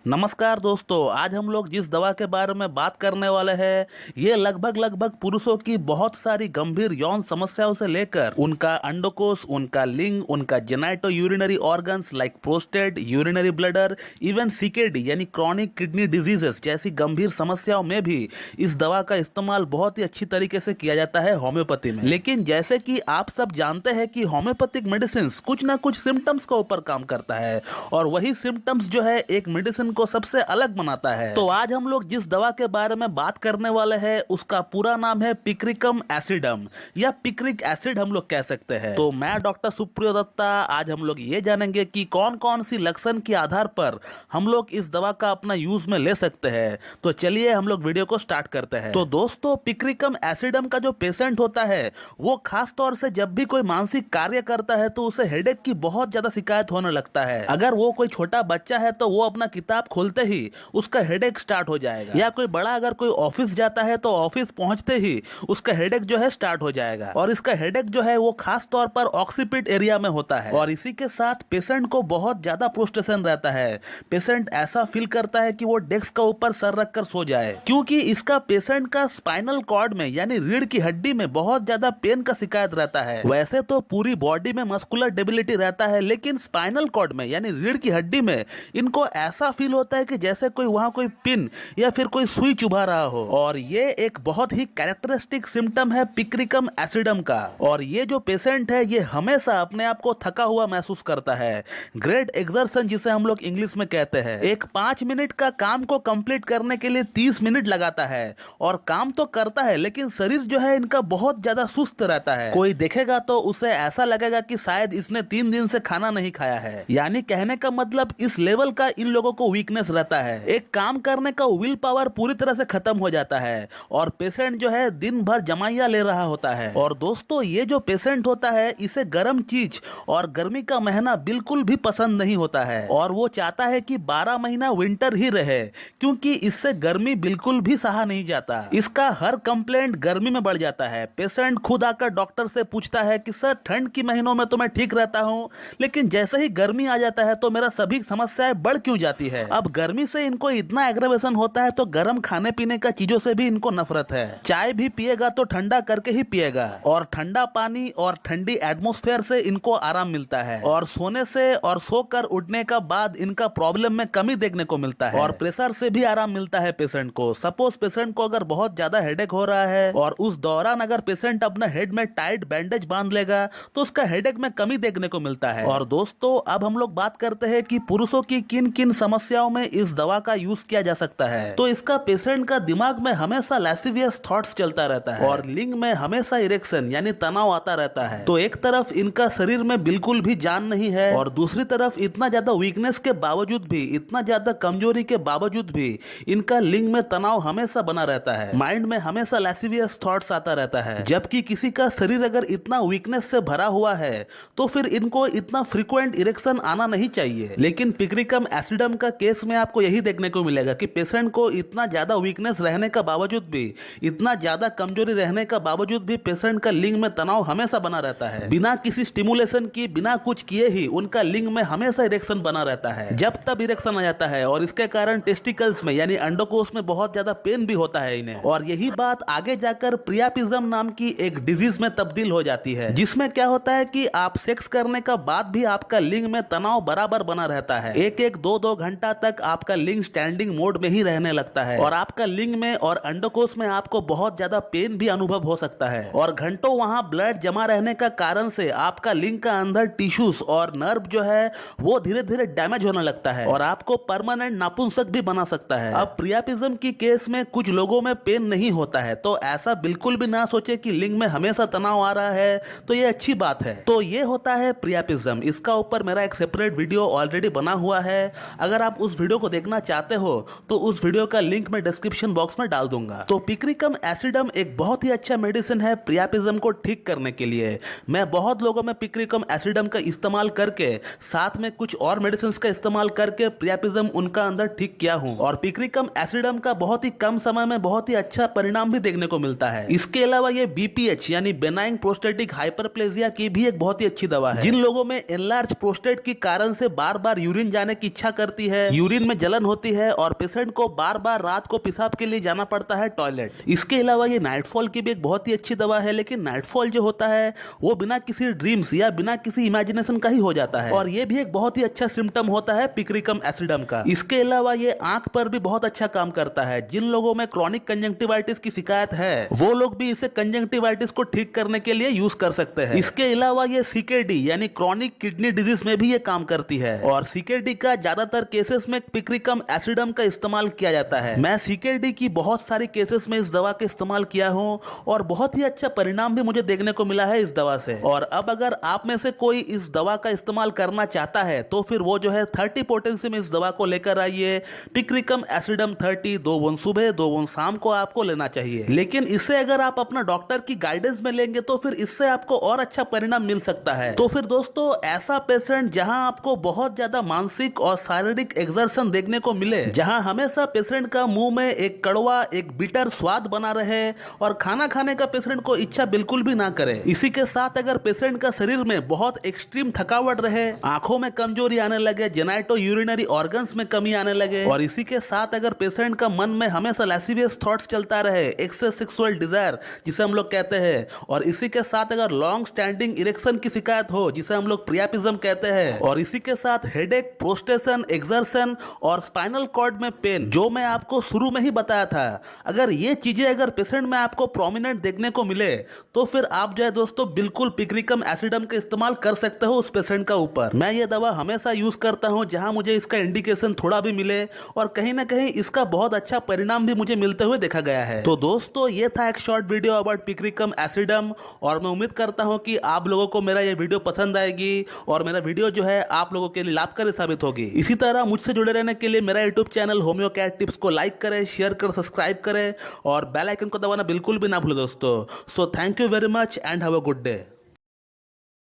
नमस्कार दोस्तों, आज हम लोग जिस दवा के बारे में बात करने वाले हैं ये लगभग पुरुषों की बहुत सारी गंभीर यौन समस्याओं से लेकर उनका अंडकोश, उनका लिंग, उनका genito urinary organs like prostate, urinary bladder, even CKD यानी क्रॉनिक किडनी डिजीजेस जैसी गंभीर समस्याओं में भी इस दवा का इस्तेमाल बहुत ही अच्छी तरीके से किया जाता है होम्योपैथी में। लेकिन जैसे कि आप सब जानते हैं कि होम्योपैथिक मेडिसिन कुछ ना कुछ सिम्टम्स के ऊपर काम करता है और वही सिम्टम्स जो है एक मेडिसिन को सबसे अलग बनाता है। तो आज हम लोग जिस दवा के बारे में बात करने वाले हैं उसका पूरा नाम है पिक्रिकम एसिडम या पिक्रिक एसिड हम लोग कह सकते हैं। तो मैं डॉक्टर सुप्रियो दत्ता, आज हम लोग ये जानेंगे कि कौन कौन सी लक्षण के आधार पर हम लोग इस दवा का अपना यूज में ले सकते हैं। तो चलिए हम लोग वीडियो को स्टार्ट करते हैं। तो दोस्तों, पिक्रिकम एसिडम का जो पेशेंट होता है वो खास तौर से जब भी कोई मानसिक कार्य करता है तो उसे हेडेक की बहुत ज्यादा शिकायत होने लगता है। अगर वो कोई छोटा बच्चा है तो वो अपना किताब खोलते ही उसका हेडेक स्टार्ट हो जाएगा, या कोई बड़ा अगर कोई ऑफिस जाता है तो ऑफिस पहुंचते ही उसका हेडेक जो है स्टार्ट हो जाएगा। और इसका हेडेक जो है वो खास तौर पर ऑक्सीपिट एरिया में होता है और इसी के साथ पेशेंट को बहुत ज्यादा प्रोस्टेशन रहता है। पेशेंट ऐसा फील करता है कि वो डेस्क का ऊपर सर रखकर सो जाए, क्योंकि इसका पेशेंट का स्पाइनल कॉर्ड में यानी रीढ़ की हड्डी में बहुत ज्यादा पेन का शिकायत रहता है। वैसे तो पूरी बॉडी में मस्कुलर डेबिलिटी रहता है, लेकिन स्पाइनल कॉर्ड में यानी रीढ़ की हड्डी में इनको ऐसा फील होता है कि जैसे कोई वहां कोई पिन या फिर कोई सुई चुभा रहा हो। और ये एक बहुत ही कैरेक्टरिस्टिक सिम्टम है पिक्रिकम एसिडम का। और ये जो पेशेंट है ये हमेशा अपने आप को थका हुआ महसूस करता है, ग्रेट एक्सर्शन जिसे हम लोग इंग्लिश में कहते हैं। एक 5 मिनट का काम को कंप्लीट करने के लिए 30 मिनट लगाता है और काम तो करता है लेकिन शरीर जो है इनका बहुत ज्यादा सुस्त रहता है। कोई देखेगा तो उसे ऐसा लगेगा कि शायद इसने 3 दिन से खाना नहीं खाया है। यानी कहने का मतलब इस लेवल का इन लोगों को वीकनेस रहता है। एक काम करने का विल पावर पूरी तरह से खत्म हो जाता है और पेशेंट जो है दिन भर जमाइया ले रहा होता है। और दोस्तों, ये जो पेशेंट होता है इसे गर्म चीज और गर्मी का महीना बिल्कुल भी पसंद नहीं होता है और वो चाहता है कि 12 महीना विंटर ही रहे, क्योंकि इससे गर्मी बिल्कुल भी सहा नहीं जाता। इसका हर कंप्लेंट गर्मी में बढ़ जाता है। पेशेंट खुद आकर डॉक्टर से पूछता है कि सर, ठंड की महीनों में तो मैं ठीक रहता हूँ, लेकिन जैसे ही गर्मी आ जाता है तो मेरा सभी समस्याएं बढ़ क्यों जाती है। अब गर्मी से इनको इतना एग्रेवेशन होता है तो गर्म खाने पीने का चीजों से भी इनको नफरत है। चाय भी पिएगा तो ठंडा करके ही पिएगा और ठंडा पानी और ठंडी एटमॉस्फेयर से इनको आराम मिलता है और सोने से और सोकर उठने का बाद इनका प्रॉब्लम में कमी देखने को मिलता है और प्रेशर से भी आराम मिलता है पेशेंट को। सपोज पेशेंट को अगर बहुत ज्यादा हेडेक हो रहा है और उस दौरान अगर पेशेंट अपना हेड में टाइट बैंडेज बांध लेगा तो उसका हेडेक में कमी देखने को मिलता है। और दोस्तों, अब हम लोग बात करते हैं कि पुरुषों की किन किन समस्याओं में इस दवा का यूज किया जा सकता है। तो इसका पेशेंट का दिमाग में हमेशा लैसिवियस थॉट्स चलता रहता है और लिंग में हमेशा इरेक्शन यानी तनाव आता रहता है। तो एक तरफ इनका शरीर में बिल्कुल भी जान नहीं है और दूसरी तरफ इतना ज्यादा वीकनेस के बावजूद भी, इतना ज्यादा कमजोरी के बावजूद भी इनका लिंग में तनाव हमेशा बना रहता है। माइंड में हमेशा लैसिवियस थॉट्स आता रहता है। जबकि किसी का शरीर अगर इतना वीकनेस से भरा हुआ है तो फिर इनको इतना फ्रीक्वेंट इरेक्शन आना नहीं चाहिए। लेकिन पिक्रिकम एसिडम का केस में आपको यही देखने को मिलेगा कि पेशेंट को इतना ज्यादा वीकनेस रहने का बावजूद भी, इतना ज्यादा कमजोरी रहने का बावजूद भी पेशेंट का लिंग में तनाव हमेशा बना रहता है। बिना किसी स्टिमुलेशन की, बिना कुछ किए ही उनका लिंग में हमेशा इरेक्शन बना रहता है। जब तब इरेक्शन आ जाता है और इसके कारण टेस्टिकल्स में यानी अंडकोश में बहुत ज्यादा पेन भी होता है इन्हें। और यही बात आगे जाकर प्रियापिज्म नाम की एक डिजीज में तब्दील हो जाती है, जिसमें क्या होता है कि आप सेक्स करने का बाद भी आपका लिंग में तनाव बराबर बना रहता है। एक 2 घंटा तक आपका लिंग स्टैंडिंग मोड में ही रहने लगता है और आपका लिंग में और अंडकोश में आपको बहुत ज्यादा पेन भी अनुभव हो सकता है और घंटों वहां ब्लड जमा रहने का कारण से आपका लिंग का अंदर टिश्यूज और नर्व जो है वो धीरे धीरे डैमेज होने लगता है और आपको परमानेंट नापुंसक भी बना सकता है। अब प्रियापिज्म की केस में कुछ लोगों में पेन नहीं होता है, तो ऐसा बिल्कुल भी ना सोचे कि लिंग में हमेशा तनाव आ रहा है तो ये अच्छी बात है। तो ये होता है प्रियापिज्म। इसका ऊपर मेरा एक सेपरेट वीडियो ऑलरेडी बना हुआ है, अगर आप उस वीडियो को देखना चाहते हो तो उस वीडियो का लिंक मैं डिस्क्रिप्शन बॉक्स में डाल दूंगा। तो पिक्रिकम एसिडम एक बहुत ही अच्छा मेडिसिन है प्रियापिज्म को ठीक करने के लिए। मैं बहुत लोगों में पिक्रिकम एसिडम का इस्तेमाल करके साथ में कुछ और मेडिसिन का इस्तेमाल करके प्रियापिज्म उनका अंदर ठीक किया हूं और पिक्रिकम एसिडम का बहुत ही कम समय में बहुत ही अच्छा परिणाम भी देखने को मिलता है। इसके अलावा ये बीपीएच यानी बेनाइन प्रोस्टेटिक हाइपरप्लेजिया की भी एक बहुत ही अच्छी दवा है। जिन लोगों में एनलार्ज प्रोस्टेट के कारण से बार बार यूरिन जाने की इच्छा करती है यूरिन में जलन होती है और पेशेंट को बार बार रात को पेशाब के लिए जाना पड़ता है टॉयलेट। इसके अलावा ये नाइटफॉल की भी एक बहुत ही अच्छी दवा है, लेकिन नाइटफॉल जो होता है वो बिना किसी ड्रीम्स या बिना किसी इमेजिनेशन का ही हो जाता है, और ये भी एक बहुत ही अच्छा सिम्टम होता है पिक्रिकम एसिडम का। इसके अलावा ये आंख पर भी बहुत अच्छा काम करता है। जिन लोगों में क्रॉनिक कंजंक्टिवाइटिस की शिकायत है वो लोग भी इसे कंजंक्टिवाइटिस को ठीक करने के लिए यूज कर सकते हैं। इसके अलावा ये सीकेडी यानी क्रॉनिक किडनी डिजीज में भी ये काम करती है, और सीकेडी का ज्यादातर केसेस में पिक्रिकम एसिडम का इस्तेमाल किया जाता है। मैं सीकेडी की बहुत सारी केसेस में इस दवा का इस्तेमाल किया हूं और बहुत ही अच्छा परिणाम भी मुझे देखने को मिला है इस दवा से। और अब अगर आप में से कोई इस दवा का इस्तेमाल करना चाहता है तो फिर वो जो है 30 पोटेंसी में इस दवा को लेकर आइए। पिक्रिकम एसिडम 30 2 बूंद सुबह 2 बूंद शाम को आपको लेना चाहिए, लेकिन इससे अगर आप अपना डॉक्टर की गाइडेंस में लेंगे तो फिर इससे आपको और अच्छा परिणाम मिल सकता है। तो फिर दोस्तों, ऐसा पेशेंट जहां आपको बहुत ज्यादा मानसिक और शारीरिक एक्सर्शन देखने को मिले, जहां हमेशा पेशेंट का मुंह में एक कड़वा एक बिटर स्वाद बना रहे और खाना खाने का पेशेंट को इच्छा बिल्कुल भी ना करे, इसी के साथ अगर पेशेंट का शरीर में बहुत एक्सट्रीम थकावट रहे, आंखों में कमजोरी आने लगे, जेनाइटो यूरिनरी ऑर्गन्स में कमी आने लगे, और इसी के साथ अगर पेशेंट का मन में हमेशा लैसिवियस थॉट्स चलता रहे, एक्सेस सेक्सुअल डिजायर जिसे हम लोग कहते हैं, और इसी के साथ अगर लॉन्ग स्टैंडिंग इरेक्शन की शिकायत हो जिसे हम लोग प्रियापिज्म कहते हैं, और इसी के साथ हेडेक, प्रोस्टेशन, एक्सर्शन और स्पाइनल कॉर्ड में पेन जो मैं आपको शुरू में ही बताया था, अगर ये चीजें अगर पेशेंट में आपको प्रोमिनेंट देखने को मिले तो फिर आप जो है दोस्तों बिल्कुल पिक्रिकम एसिडम का इस्तेमाल कर सकते हो उस पेशेंट का ऊपर। मैं ये दवा हमेशा यूज करता हूं जहां मुझे इसका इंडिकेशन थोड़ा भी मिले, और कहीं ना कहीं इसका बहुत अच्छा परिणाम भी मुझे मिलते हुए देखा गया है। तो दोस्तों, ये था एक शॉर्ट वीडियो अबाउट पिक्रिकम एसिडम, और मैं उम्मीद करता हूं कि आप लोगों को मेरा ये वीडियो पसंद आएगी और मेरा वीडियो जो है आप लोगों के लिए लाभकारी साबित होगी। इसी तरह मुझसे जुड़े रहने के लिए मेरा YouTube channel homeo cat tips को लाइक करें, शेयर करें, सब्सक्राइब करें और बेल आइकन को दबाना बिल्कुल भी ना भूलें दोस्तों। So thank you very much and have a good day.